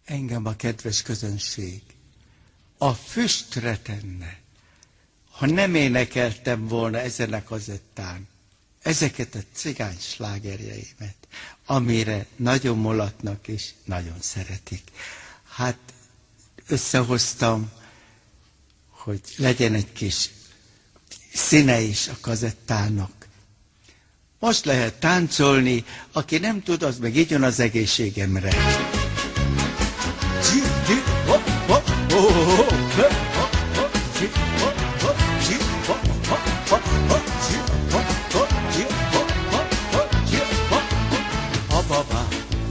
engem a kedves közönség a füstre tenne, ha nem énekeltem volna ezen a kazettán ezeket a cigány slágerjeimet, amire nagyon mulatnak és nagyon szeretik. Hát összehoztam, hogy legyen egy kis színe is a kazettának. Most lehet táncolni, aki nem tud, az meg így jön az egészségemre.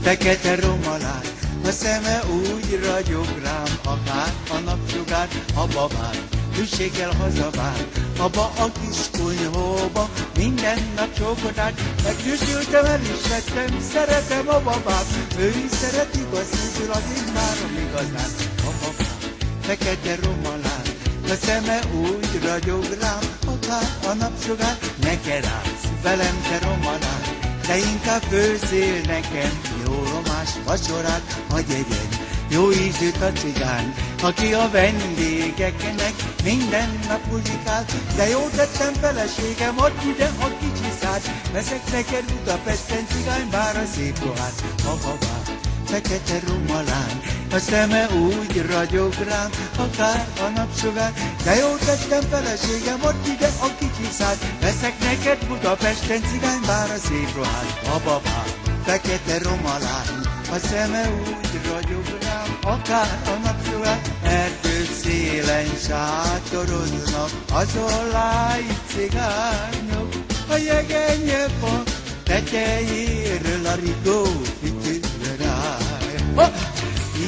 Fekete romalán, a szeme úgy ragyog rám, akár a napsugár, a babám hűséggel hazavár, abba a kis kunyhóba, minden nap csókodát, meggyőzültem, el is vettem, szeretem a babát, ő is szeret igaz, szívül az én várom igazán, a babám fekete romalán, a szeme úgy ragyog rám, akár a napsugár, neked állsz velem, te romalán, de inkább főzzél nekem jó romás vacsorát, hagyj egyen jó ízűt a cigány, aki a vendégeknek minden nap muzsikál, de jó tettem feleségem, add ide a kicsi szád, veszek neked Budapesten cigány, bár a szép ruhát, a babám fekete romalán, a szeme úgy ragyog rám, akár a napsugár, de jó tettem feleségem, add ide a kicsi szád, veszek neked Budapesten cigány, bár a szép ruhát, a babám fekete romalán, a szeme úgy ragyog rám, akár a napsugár, erdő szélen sátoroznak az olaj cigányok, a jegenyefa tetejéről a rigó fütyül rája.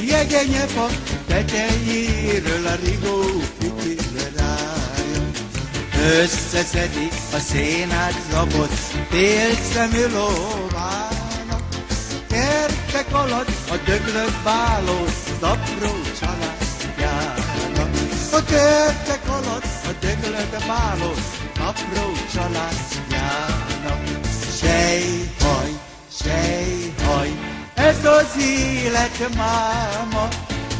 Jegenyefa tetejéről a rigó fütyül rája. Összeszedi a szénát zabot félszemű lovának, kertek alatt a döglött bálóz az apró családjának. A kertek alatt a döglött bálóz apró családjának. Sejhaj, sejhaj, ez az élet máma,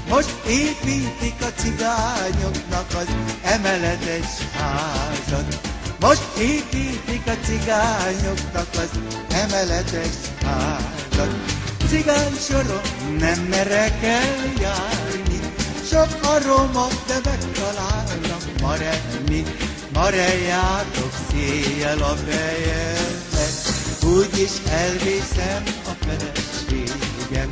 most építik a cigányoknak az emeletes házat. Most építik a cigányoknak az emeletes házat. Cigány soron nem merek eljárni, sok a roma, de megtalálnak marelni. Mareljátok széjjel a fejemet, úgyis elviszem a feleségem.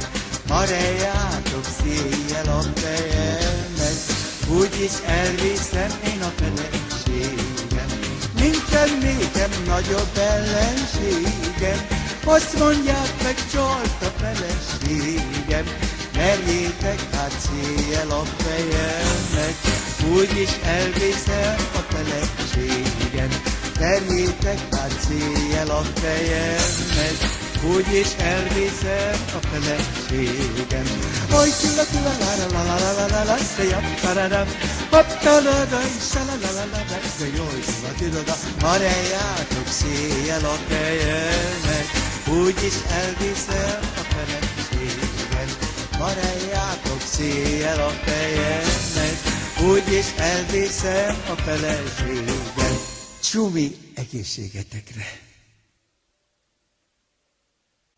Mareljátok széjjel a fejemet, úgyis elviszem én a feleségem. Nincsen nékem nagyobb ellenségem, azt mondják meg, csalt a feleségem. Merjétek át széjjel a fejemet, úgyis elviszem a feleségem. Merjétek át széjjel a fejemet, úgyis elviszem a feleségem. Oj, tila, tila, la, la, la, la, la, la, la, széjjel, taradam, hopp, taradam, szalalalala, de jó, tila, tila, tila, mareljátok széjjel a fejemet, úgyis elviszem a feleségem. Mareljátok széjjel a fejemet, úgyis elviszem a feleségem. Csumi egészségetekre!